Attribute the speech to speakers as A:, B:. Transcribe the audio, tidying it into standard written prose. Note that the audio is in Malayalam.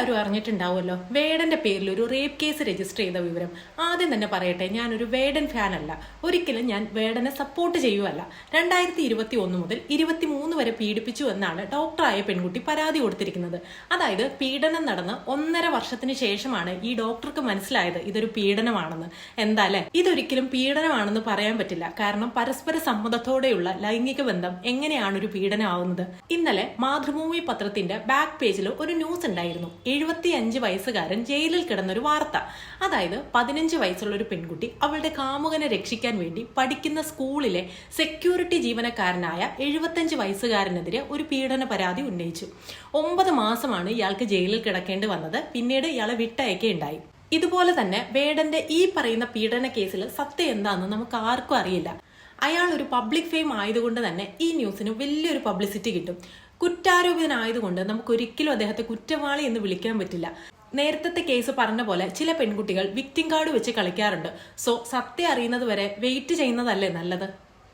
A: എല്ലാവരും അറിഞ്ഞിട്ടുണ്ടാവുമല്ലോ വേടന്റെ പേരിൽ ഒരു റേപ്പ് കേസ് രജിസ്റ്റർ ചെയ്ത വിവരം. ആദ്യം തന്നെ പറയട്ടെ, ഞാനൊരു വേടൻ ഫാൻ അല്ല, ഒരിക്കലും ഞാൻ വേടനെ സപ്പോർട്ട് ചെയ്യുവല്ല. 2021 മുതൽ 23 വരെ പീഡിപ്പിച്ചു എന്നാണ് ഡോക്ടറായ പെൺകുട്ടി പരാതി കൊടുത്തിരിക്കുന്നത്. അതായത് പീഡനം നടന്ന് 1.5 വർഷത്തിന് ശേഷമാണ് ഈ ഡോക്ടർക്ക് മനസ്സിലായത് ഇതൊരു പീഡനമാണെന്ന്. എന്താല്ലേ, ഇതൊരിക്കലും പീഡനമാണെന്ന് പറയാൻ പറ്റില്ല. കാരണം പരസ്പര സമ്മതത്തോടെയുള്ള ലൈംഗിക ബന്ധം എങ്ങനെയാണ് ഒരു പീഡനമാവുന്നത്? ഇന്നലെ മാതൃഭൂമി പത്രത്തിന്റെ ബാക്ക് പേജിൽ ഒരു ന്യൂസ് ഉണ്ടായിരുന്നു. 75 വയസ്സുകാരൻ ജയിലിൽ കിടന്നൊരു വാർത്ത. അതായത് 15 വയസ്സുള്ള ഒരു പെൺകുട്ടി അവളുടെ കാമുകനെ രക്ഷിക്കാൻ വേണ്ടി പഠിക്കുന്ന സ്കൂളിലെ സെക്യൂരിറ്റി ജീവനക്കാരനായ 75 വയസ്സുകാരനെതിരെ ഒരു പീഡന പരാതി ഉന്നയിച്ചു. 9 മാസമാണ് ഇയാൾക്ക് ജയിലിൽ കിടക്കേണ്ടി വന്നത്. പിന്നീട് ഇയാളെ വിട്ടയക്കുകയുണ്ടായി. ഇതുപോലെ തന്നെ വേടന്റെ ഈ പറയുന്ന പീഡന കേസിൽ സത്യം എന്താണെന്ന് നമുക്ക് ആർക്കും അറിയില്ല. അയാൾ ഒരു പബ്ലിക് ഫെയിം ആയതുകൊണ്ട് തന്നെ ഈ ന്യൂസിന് വലിയൊരു പബ്ലിസിറ്റി കിട്ടും. കുറ്റാരോപിതനായതുകൊണ്ട് നമുക്ക് ഒരിക്കലും അദ്ദേഹത്തെ കുറ്റവാളി എന്ന് വിളിക്കാൻ പറ്റില്ല. നേരത്തെ കേസ് പറഞ്ഞ പോലെ ചില പെൺകുട്ടികൾ വിക്ടിം കാർഡ് വെച്ച് കളിക്കാറുണ്ട്. സോ സത്യം അറിയുന്നത് വരെ വെയിറ്റ് ചെയ്യുന്നതല്ലേ നല്ലത്.